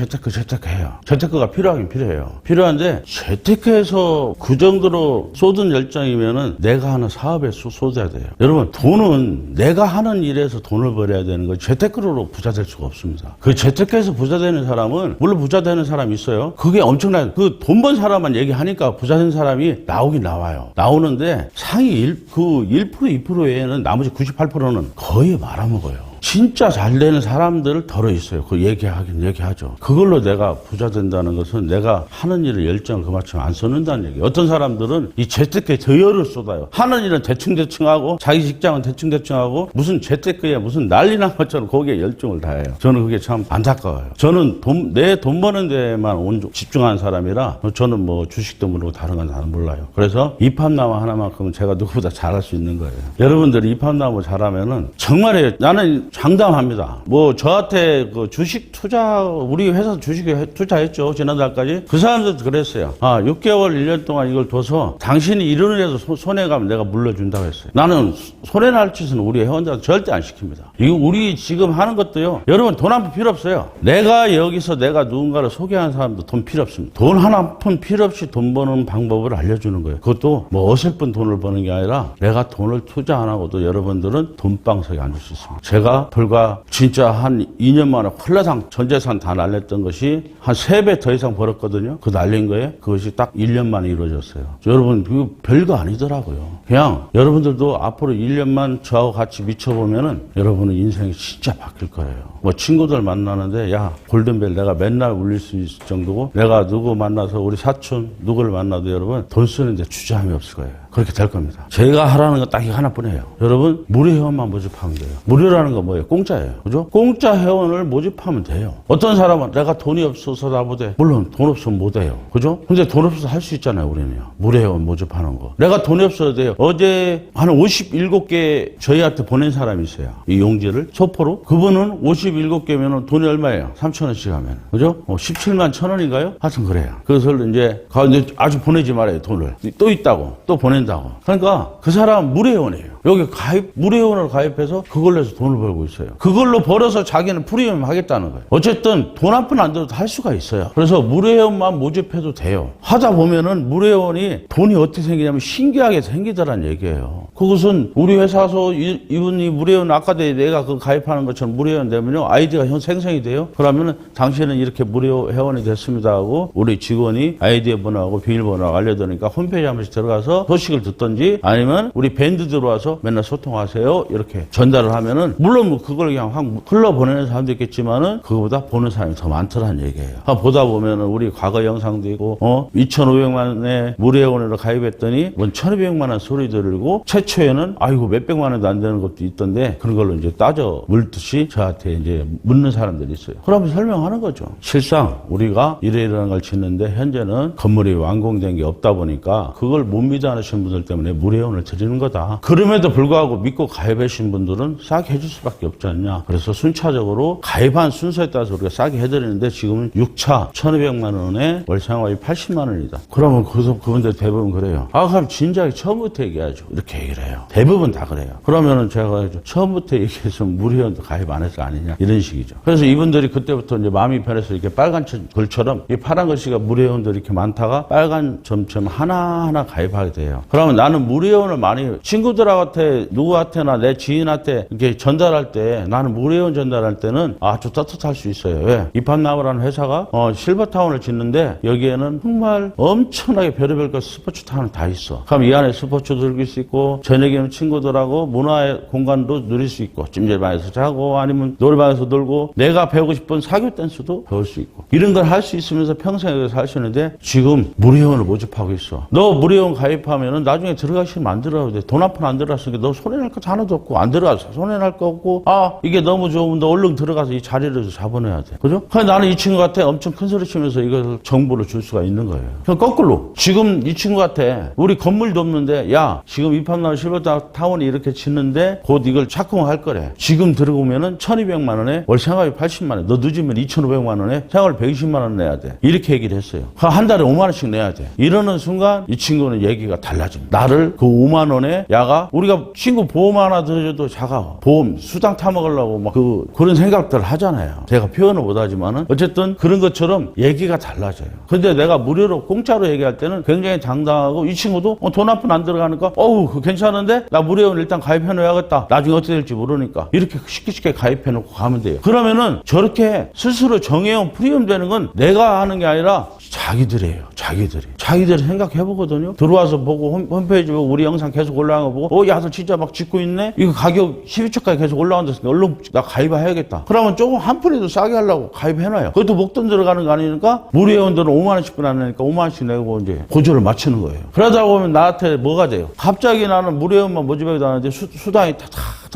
해요. 재테크가 필요하긴 필요해요. 필요한데 재테크에서 그 정도로 쏟은 열정이면은 내가 하는 사업에 쏟아야 돼요. 여러분, 돈은 내가 하는 일에서 돈을 벌어야 되는 거예요. 재테크로 부자 될 수가 없습니다. 그 재테크에서 부자 되는 사람은 물론 부자 되는 사람이 있어요. 그게 엄청나요. 그 돈 번 사람만 얘기하니까 부자 된 사람이 나오긴 나와요. 나오는데 상위 1%, 2% 외에는 나머지 98%는 거의 말아먹어요. 진짜 잘 되는 사람들 덜어 있어요. 그 얘기하죠. 그걸로 내가 부자 된다는 것은 내가 하는 일에 열정을 그만큼 안 쏟는다는 얘기예요. 어떤 사람들은 이 재테크에 저열을 쏟아요. 하는 일은 대충대충 하고 자기 직장은 대충대충 하고 무슨 재테크에 무슨 난리 난 것처럼 거기에 열정을 다해요. 저는 그게 참 안타까워요. 저는 내 돈 버는 데만 집중하는 사람이라 저는 뭐 주식도 모르고 다른 건 다 몰라요. 그래서 이팝나무 하나만큼은 제가 누구보다 잘할 수 있는 거예요. 여러분들이 이팝나무 잘하면은 정말이에요. 나는 장담합니다. 뭐 저한테 그 주식 투자 우리 회사 주식에 투자했죠. 지난달까지 그 사람들도 그랬어요. 6개월 1년 동안 이걸 둬서 당신이 이론이라도 손해 가면 내가 물려준다고 했어요. 나는 손해 날 짓은 우리 회원들한테 절대 안 시킵니다. 이거 우리 지금 하는 것도요. 여러분 돈 한 푼 필요 없어요. 내가 여기서 내가 누군가를 소개하는 사람도 돈 필요 없습니다. 돈 한 푼 필요 없이 돈 버는 방법을 알려주는 거예요. 그것도 뭐 어설픈 돈을 버는 게 아니라 내가 돈을 투자 안 하고도 여러분들은 돈방석에 앉을 수 있습니다. 제가 불과 진짜 한 2년 만에 콜라상 전 재산 다 날렸던 것이 한 3배 더 이상 벌었거든요. 그 날린 거에 그것이 딱 1년 만에 이루어졌어요. 여러분 이거 별거 아니더라고요. 그냥 여러분들도 앞으로 1년만 저하고 같이 미쳐보면은 여러분의 인생이 진짜 바뀔 거예요. 뭐 친구들 만나는데 야 골든벨 내가 맨날 울릴 수 있을 정도고 내가 누구 만나서 우리 사촌 누구를 만나도 여러분 돈 쓰는데 주저함이 없을 거예요. 그렇게 될 겁니다. 제가 하라는 건 딱 이거 하나뿐이에요. 여러분 무료 회원만 모집하면 돼요. 무료라는 건 뭐예요? 공짜예요. 그죠? 공짜 회원을 모집하면 돼요. 어떤 사람은 내가 돈이 없어서 나보대. 물론 돈 없으면 못 해요. 그죠? 근데 돈 없어서 할 수 있잖아요. 우리는요. 무료 회원 모집하는 거. 내가 돈이 없어도 돼요. 어제 한 57개 저희한테 보낸 사람이 있어요. 이 용지를 소포로. 그분은 57개면 돈이 얼마예요? 3,000원씩 하면. 그죠? 17만 1,000원인가요? 하여튼 그래요. 그래서 이제 가운데 아주 보내지 말아요. 돈을. 또 있다고. 또 보낸다고. 그러니까 그 사람은 무료 회원이에요. 여기 무료 회원을 가입해서 그걸로 해서 돈을 벌고 있어요. 그걸로 벌어서 자기는 프리미엄 하겠다는 거예요. 어쨌든 돈 한 푼 안 들어도 할 수가 있어요. 그래서 무료 회원만 모집해도 돼요. 하다 보면은 무료 회원이 돈이 어떻게 생기냐면 신기하게 생기더란 얘기예요. 그것은 우리 회사에서 이분이 무료 회원 아까 내가 그 가입하는 것처럼 무료 회원 되면요. 아이디가 생성이 돼요. 그러면은 당신은 이렇게 무료 회원이 됐습니다 하고 우리 직원이 아이디 번호하고 비밀번호하고 알려드리니까 홈페이지 한 번씩 들어가서 소식 소식을 듣든지 아니면 우리 밴드 들어와서 맨날 소통하세요 이렇게 전달을 하면은 물론 뭐 그걸 그냥 확 흘러보내는 사람도 있겠지만은 그거보다 보는 사람이 더 많더라는 얘기예요. 보다 보면은 우리 과거 영상도 있고 2,500만 원에 무료회원으로 가입했더니 뭔 1,200만 원 소리 들고 최초에는 아이고 몇백만 원도 안 되는 것도 있던데 그런 걸로 이제 따져 물듯이 저한테 이제 묻는 사람들이 있어요. 그러면 설명하는 거죠. 실상 우리가 이러이러한 걸 짓는데 현재는 건물이 완공된 게 없다 보니까 그걸 못 믿어하시는 분들 때문에 무료회원을 드리는 거다. 그럼에도 불구하고 믿고 가입하신 분들은 싸게 해줄 수밖에 없지 않냐. 그래서 순차적으로 가입한 순서에 따라서 우리가 싸게 해드리는데 지금은 6차 1,200만 원에 월 생활비 80만 원이다. 그러면 그분들 대부분 그래요. 그럼 진작에 처음부터 얘기하죠. 이렇게 얘기를 해요. 대부분 다 그래요. 그러면은 제가 처음부터 얘기해서 무료회원도 가입 안 했을 거 아니냐 이런 식이죠. 그래서 이분들이 그때부터 이제 마음이 편해서 이렇게 빨간 글처럼 이 파란 글씨가 무료회원들이 이렇게 많다가 빨간 점처럼 하나하나 가입하게 돼요. 그러면 나는 무료회원을 많이 친구들한테 누구한테나 내 지인한테 이렇게 전달할 때 나는 무료회원 전달할 때는 아주 따뜻할 수 있어요. 왜? 이판나무라는 회사가 실버타운을 짓는데 여기에는 정말 엄청나게 별의별 것 스포츠타운이 다 있어. 그럼 이 안에 스포츠도 즐길 수 있고 저녁에는 친구들하고 문화의 공간도 누릴 수 있고 찜질방에서 자고 아니면 노래방에서 놀고 내가 배우고 싶은 사교 댄스도 배울 수 있고 이런 걸 할 수 있으면서 평생 여기서 살 수 있는데 지금 무료회원을 모집하고 있어. 너 무료회원 가입하면은 나중에 들어가시면 안 들어가도 돼. 돈 한 푼 안 들어갔으니까 너 손해날 거 하나도 없고 안 들어가서 손해날 거 없고 이게 너무 좋으면 너 얼른 들어가서 이 자리를 잡아내야 돼. 그죠? 그러니까 나는 이 친구한테 엄청 큰 소리 치면서 이걸 정보를 줄 수가 있는 거예요. 그럼 거꾸로 지금 이 친구한테 우리 건물도 없는데 야 지금 이판나무 실버타운이 이렇게 짓는데 곧 이걸 착공할 거래. 지금 들어오면은 1,200만 원에 월 생활비 80만 원. 너 늦으면 2,500만 원에 생활비 120만 원 내야 돼. 이렇게 얘기를 했어요. 한 달에 5만 원씩 내야 돼. 이러는 순간 이 친구는 얘기가 달라집니다. 나를 그 5만 원에 야가 우리가 친구 보험 하나 들어줘도 작아. 보험 수당 타먹으려고 막 그런 생각들 하잖아요. 제가 표현을 못하지만은 어쨌든 그런 것처럼 얘기가 달라져요. 근데 내가 무료로 공짜로 얘기할 때는 굉장히 당당하고 이 친구도 돈 한 푼 안 들어가니까 그거 괜찮은데 나 무료원 일단 가입해 놓아야겠다. 나중에 어떻게 될지 모르니까 이렇게 쉽게 가입해 놓고 가면 돼요. 그러면은 저렇게 스스로 정해온 프리미엄 되는 건 내가 하는 게 아니라 자기들이에요. 자기들이 생각해 보거든요. 들어와서 보고 홈페이지 보고 우리 영상 계속 올라간 거 보고 야, 너 진짜 막 짓고 있네? 이거 가격 12초까지 계속 올라간다니까 얼른 나 가입해야겠다. 그러면 조금 한 푼이라도 싸게 하려고 가입해놔요. 그것도 목돈 들어가는 거 아니니까 무료 회원들은 5만 원씩뿐 안 내니까 5만 원씩 내고 이제 고조를 맞추는 거예요. 그러다 보면 나한테 뭐가 돼요? 갑자기 나는 무료 회원만 모집하기도 하는데 수당이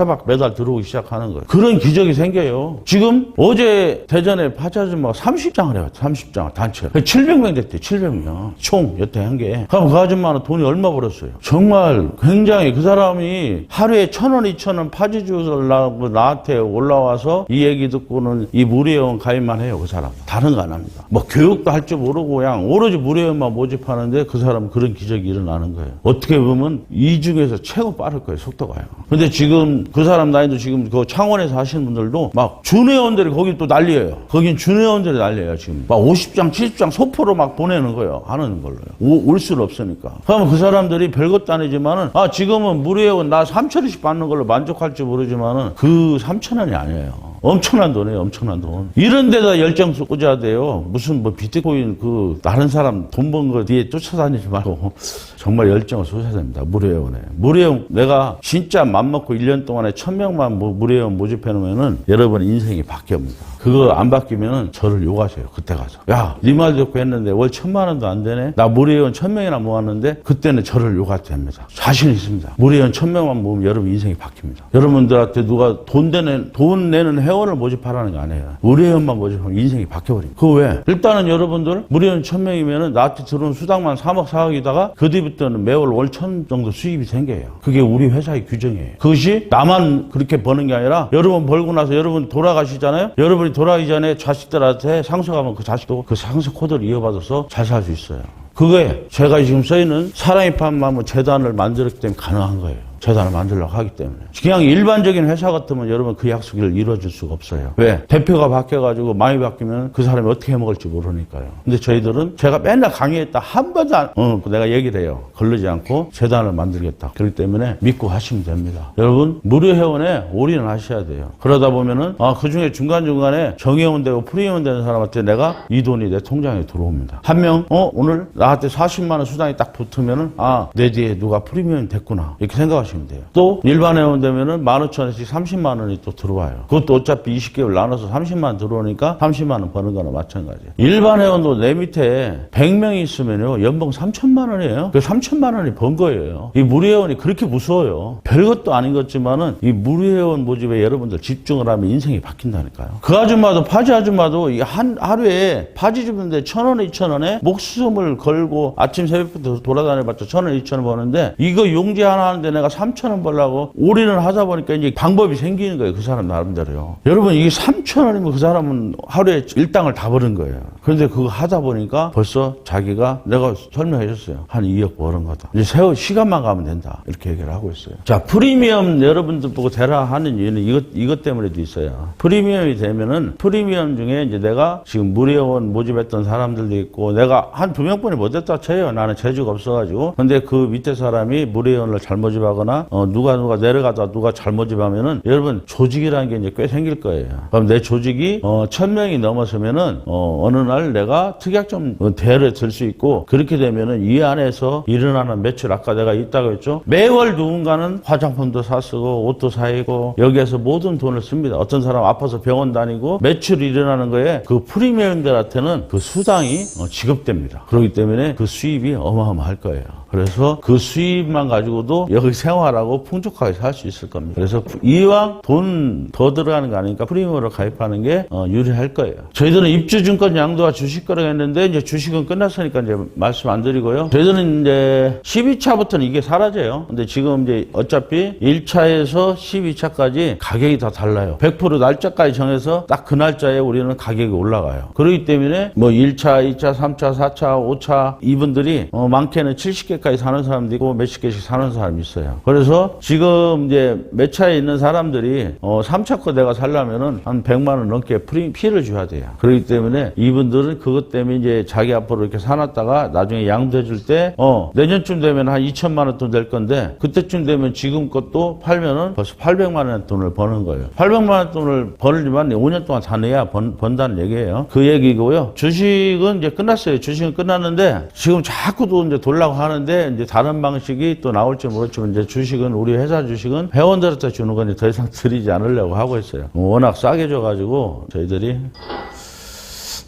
막 매달 들어오기 시작하는 거예요. 그런 기적이 생겨요. 지금 어제 대전에 파자주마가 30장을 해요. 30장을 단체로. 700명 됐대. 700명. 총 여태 한 게. 그럼 그 아줌마는 돈이 얼마 벌었어요? 정말 굉장히 그 사람이 하루에 1,000원, 2,000원 파지주를 나한테 올라와서 이 얘기 듣고는 이 무료회원 가입만 해요. 그 사람. 다른 거 안 합니다. 뭐 교육도 할 줄 모르고 그냥 오로지 무료회원만 모집하는데 그 사람은 그런 기적이 일어나는 거예요. 어떻게 보면 이 중에서 최고 빠를 거예요. 속도가요. 근데 지금 그 사람 나이도 지금 그 창원에서 하시는 분들도 막 준회원들이 거기 또 난리예요. 거긴 준회원들이 난리예요. 지금 막 50장, 70장 소포로 막 보내는 거예요. 하는 걸로요. 올 수는 없으니까. 그러면 그 사람들이 별것도 아니지만은 지금은 무료회원 나 3,000원씩 받는 걸로 만족할지 모르지만은 그 3,000원이 아니에요. 엄청난 돈이에요. 엄청난 돈. 이런 데다 열정 쏟아야 돼요. 무슨 뭐 비트코인 다른 사람 돈 번 거 뒤에 쫓아다니지 말고 정말 열정을 쏟아야 됩니다. 무료회원에. 무료회원 내가 진짜 맘먹고 1년 동안에 1,000명만 무료회원 모집해 놓으면은 여러분 인생이 바뀝니다. 그거 안 바뀌면은 저를 욕하세요. 그때 가서. 야, 네 말 듣고 했는데 월 1,000만 원도 안 되네. 나 무료회원 1,000명이나 모았는데 그때는 저를 욕할 때입니다. 자신 있습니다. 무료회원 1,000명만 모으면 여러분 인생이 바뀝니다. 여러분들한테 누가 돈 내는 회원을 모집하라는 게 아니에요. 무료회원만 모집하면 인생이 바뀌어버립니다. 그거 왜? 일단은 여러분들 무료회원 1,000명이면은 나한테 들어온 수당만 3억 4억이다가 그 뒤부터는 매월 월 1,000 정도 수입이 생겨요. 그게 우리 회사의 규정이에요. 그것이 나만 그렇게 버는 게 아니라 여러분 벌고 나서 여러분 돌아가시잖아요. 여러분이 돌아가기 전에 자식들한테 상속하면 그 자식도 그 상속 코드를 이어받아서 잘 살 수 있어요. 그거에 제가 지금 써있는 사랑의 팜마무 재단을 만들었기 때문에 가능한 거예요. 재단을 만들려고 하기 때문에. 그냥 일반적인 회사 같으면 여러분 그 약속을 이루어줄 수가 없어요. 왜? 대표가 바뀌어가지고 마음이 바뀌면 그 사람이 어떻게 해먹을지 모르니까요. 근데 저희들은 제가 맨날 강의했다 한 번도 내가 얘기를 해요. 걸르지 않고 재단을 만들겠다. 그렇기 때문에 믿고 하시면 됩니다. 여러분 무료 회원에 올인을 하셔야 돼요. 그러다 보면은 그 중에 중간중간에 정회원 되고 프리회원 되는 사람한테 내가 이 돈이 내 통장에 들어옵니다. 한 명 오늘 나한테 40만 원 수당이 딱 붙으면은 내 뒤에 누가 프리미엄이 됐구나 이렇게 생각하시면 돼요. 또 일반 회원 되면은 15,000원씩 30만 원이 또 들어와요. 그것도 어차피 20개월 나눠서 30만 원 들어오니까 30만 원 버는 거나 마찬가지예요. 일반 회원도 내 밑에 100명이 있으면요 연봉 3천만 원이에요. 그 3천만 원이 번 거예요. 이 무료 회원이 그렇게 무서워요. 별것도 아닌 것지만은 이 무료 회원 모집에 여러분들 집중을 하면 인생이 바뀐다니까요. 그 아줌마도 파지 아줌마도 하루에 파지 주는데 1,000원, 2,000원에 목숨을 걸고 아침 새벽부터 돌아다녀봤자 1,000원, 2,000원 버는데 이거 용지 하나 하는데 내가 3,000원 벌려고 올인을 하다 보니까 이제 방법이 생기는 거예요. 그 사람 나름대로요. 여러분 이게 3,000원이면 그 사람은 하루에 일당을 다 버는 거예요. 그런데 그거 하다 보니까 벌써 자기가 내가 설명해 줬어요. 한 2억 버는 거다. 이제 시간만 가면 된다. 이렇게 얘기를 하고 있어요. 자, 프리미엄 여러분들 보고 되라 하는 이유는 이것 때문에도 있어요. 프리미엄이 되면은 프리미엄 중에 이제 내가 지금 무료원 모집했던 사람들도 있고 내가 한 2명뿐이 못했다 쳐요. 나는 재주가 없어가지고. 근데 그 밑에 사람이 무료원을 잘 모집하거나 누가 내려가다 누가 잘 모집하면은 여러분 조직이라는 게 이제 꽤 생길 거예요. 그럼 내 조직이 1,000명이 넘어서면은 어느 날 내가 특약점 대회를 들 수 있고 그렇게 되면은 이 안에서 일어나는 매출 아까 내가 있다고 했죠. 매월 누군가는 화장품도 사쓰고 옷도 사입고 여기에서 모든 돈을 씁니다. 어떤 사람 아파서 병원 다니고 매출이 일어나는 거에 그 프리미엄들한테는 그 수당이 지급됩니다. 그렇기 때문에 그 수입이 어마어마할 거예요. 그래서 그 수입만 가지고도 여기 생활하고 풍족하게 살 수 있을 겁니다. 그래서 이왕 돈 더 들어가는 거 아니니까 프리미엄으로 가입하는 게 유리할 거예요. 저희들은 입주증권 양도와 주식 거래했는데 이제 주식은 끝났으니까 이제 말씀 안 드리고요. 저희들은 이제 12차부터는 이게 사라져요. 근데 지금 이제 어차피 1차에서 12차까지 가격이 다 달라요. 100% 날짜까지 정해서 딱 그 날짜에 우리는 가격이 올라가요. 그렇기 때문에 뭐 1차, 2차, 3차, 4차, 5차 이분들이 많게는 70개까지 사는 사람도 있고 몇십 개씩 사는 사람이 있어요. 그래서 지금 이제 몇 차에 있는 사람들이 3차 거 내가 살려면은 한 100만 원 넘게 피를 줘야 돼요. 그렇기 때문에 이분들은 그것 때문에 이제 자기 앞으로 이렇게 사놨다가 나중에 양도해 줄 때 내년쯤 되면 한 2천만 원 돈 될 건데 그때쯤 되면 지금 것도 팔면은 벌써 800만 원 돈을 버는 거예요. 800만 원 돈을 벌지만 5년 동안 다 내야 번다는 얘기예요. 그 얘기고요. 주식은 이제 끝났어요. 주식은 끝났는데 지금 자꾸 또 이제 돌라고 하는데 이제 다른 방식이 또 나올지 모르지만 이제 주식은 우리 회사 주식은 회원들한테 주는 건 더 이상 드리지 않으려고 하고 있어요. 워낙 싸게 줘가지고 저희들이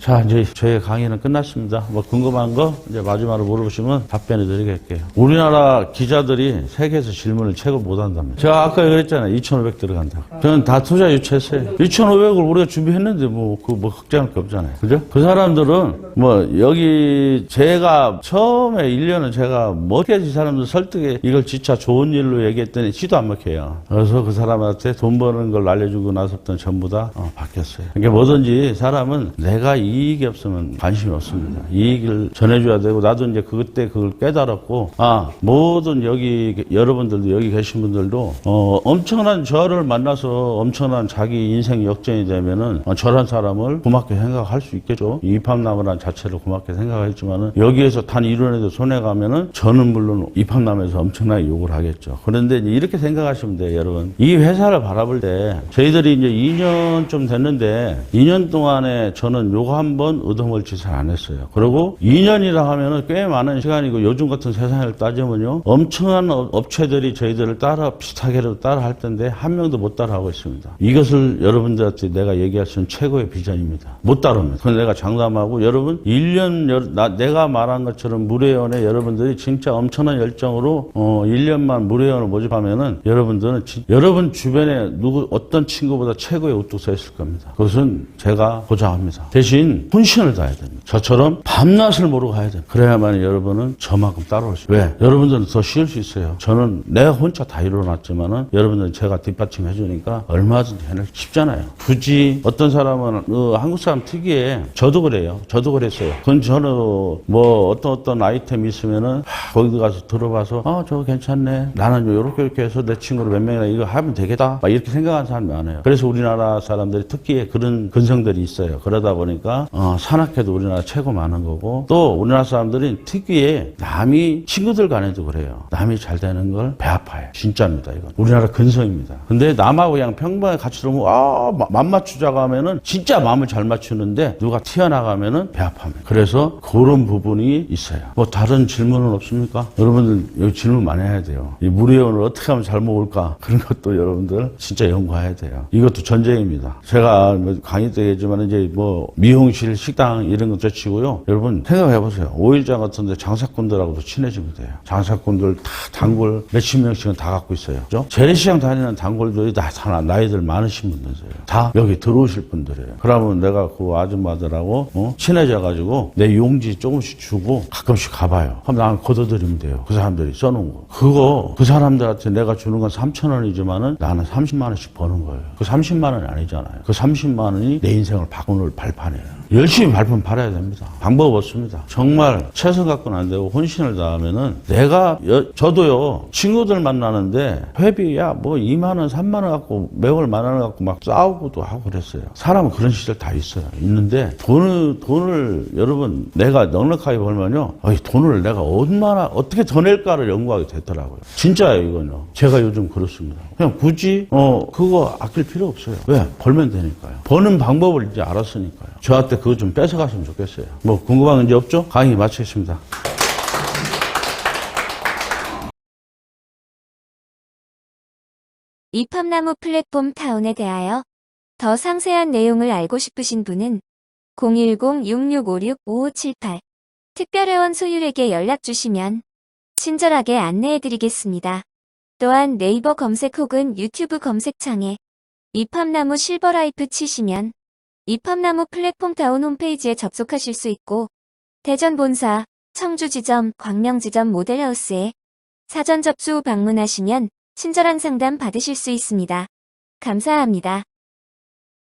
자, 이제 저희 강의는 끝났습니다. 뭐 궁금한 거 이제 마지막으로 물어보시면 답변해 드리겠게요. 우리나라 기자들이 세계에서 질문을 최고 못한답니다. 제가 아까 그랬잖아요. 2,500 들어간다. 저는 다 투자 유치했어요. 2,500을 우리가 준비했는데 뭐 걱정할 게 없잖아요. 그죠? 그 사람들은 뭐 여기 제가 처음에 1년은 제가 뭐까지 사람들 설득해 이걸 진짜 좋은 일로 얘기했더니 시도 안 먹혀요. 그래서 그 사람한테 돈 버는 걸 알려주고 나서부터는 전부 다 바뀌었어요. 그러니까 뭐든지 사람은 내가 이익이 없으면 관심이 없습니다. 이익을 전해줘야 되고 나도 이제 그때 그걸 깨달았고 모든 여기 여러분들도 여기 계신 분들도 엄청난 저를 만나서 엄청난 자기 인생 역전이 되면은 저런 사람을 고맙게 생각할 수 있겠죠. 입학나무란 자체를 고맙게 생각했지만은 여기에서 단 이론에도 손해 가면은 저는 물론 입학남에서 엄청나게 욕을 하겠죠. 그런데 이제 이렇게 생각하시면 돼요, 여러분. 이 회사를 바라볼 때 저희들이 이제 2년 좀 됐는데 2년 동안에 저는 요거 한번 얻어먹을 짓을 안 했어요. 그리고 2년이라 하면은 꽤 많은 시간이고 요즘 같은 세상을 따지면요. 엄청난 업체들이 저희들을 비슷하게라도 따라 할 텐데 한 명도 못 따라하고 있습니다. 이것을 여러분들한테 내가 얘기할 수 있는 최고의 비전입니다. 못 따릅니다. 그래서 내가 장담하고 여러분 1년 내가 말한 것처럼 무료회원에 여러분들이 진짜 엄청난 열정으로 1년만 무료회원을 모집하면은 여러분들은 여러분 주변에 어떤 친구보다 최고의 우뚝 서 있을 겁니다. 그것은 제가 보장합니다. 대신 대신 혼신을 다해야 됩니다. 저처럼 밤낮을 모르고 가야 돼요. 그래야만 여러분은 저만큼 따라올 수 있어요. 왜? 여러분들은 더 쉬울 수 있어요. 저는 내가 혼자 다 이뤄놨지만은 여러분들은 제가 뒷받침 해주니까 얼마든지 해낼 쉽잖아요. 굳이 어떤 사람은 한국 사람 특유의 저도 그래요. 저도 그랬어요. 그건 저는 뭐 어떤 아이템이 있으면은 거기 가서 들어봐서 저거 괜찮네. 나는 이렇게 해서 내 친구를 몇 명이나 이거 하면 되겠다. 막 이렇게 생각하는 사람이 많아요. 그래서 우리나라 사람들이 특히의 그런 근성들이 있어요. 그러다 보니까 산악회도 우리나라 최고 많은 거고 또 우리나라 사람들이 특유의 남이 친구들 간에도 그래요. 남이 잘 되는 걸 배 아파해. 진짜입니다. 이건 우리나라 근성입니다. 근데 남하고 그냥 평범하게 같이 들으면 맘 맞추자고 하면은 진짜 마음을 잘 맞추는데 누가 튀어나가면은 배 아파합니다. 그래서 그런 부분이 있어요. 뭐 다른 질문은 없습니까? 여러분들 여기 질문 많이 해야 돼요. 이 무료원을 어떻게 하면 잘 먹을까? 그런 것도 여러분들 진짜 연구해야 돼요. 이것도 전쟁입니다. 제가 뭐 강의 때 얘기했지만 이제 뭐 미용실, 식당 이런 것도 치고요. 여러분 생각해보세요. 오일장 같은 데 장사꾼들하고도 친해지면 돼요. 장사꾼들 다 단골 몇십 명씩은 다 갖고 있어요. 그죠? 재래시장 다니는 단골들이 다 나이들 많으신 분들이에요. 다 여기 들어오실 분들이에요. 그러면 내가 그 아줌마들하고 친해져가지고 내 용지 조금씩 주고 가끔씩 가봐요. 그럼 나는 걷어드리면 돼요. 그 사람들이 써놓은 거. 그거 그 사람들한테 내가 주는 건 3,000원이지만은 나는 30만 원씩 버는 거예요. 그 30만 원이 아니잖아요. 그 30만 원이 내 인생을 바꾸는 발판이에요. 열심히 발판 팔아야 됩니다. 방법 없습니다. 정말 최선 갖고는 안 되고 혼신을 다하면은 저도요 친구들 만나는데 회비야 뭐 2만 원 3만 원 갖고 매월 1만 원 갖고 막 싸우고도 하고 그랬어요. 사람은 그런 시절 다 있어요. 있는데 돈을 여러분 내가 넉넉하게 벌면요 돈을 내가 얼마나 어떻게 더 낼까를 연구하게 되더라고요. 진짜예요 이거는. 제가 요즘 그렇습니다. 그냥 굳이 그거 아낄 필요 없어요. 왜? 벌면 되니까요. 버는 방법을 이제 알았으니까요. 저한테 그거 좀 뺏어갔으면 좋겠어요. 뭐 궁금한 건 이제 없죠? 강의 마치겠습니다. 이팝나무 플랫폼 타운에 대하여 더 상세한 내용을 알고 싶으신 분은 010-6656-5578 특별회원 소율에게 연락 주시면 친절하게 안내해드리겠습니다. 또한 네이버 검색 혹은 유튜브 검색창에 이팝나무 실버라이프 치시면 이팝나무 플랫폼 타운 홈페이지에 접속하실 수 있고 대전 본사, 청주지점, 광명지점 모델하우스에 사전 접수 후 방문하시면 친절한 상담 받으실 수 있습니다. 감사합니다.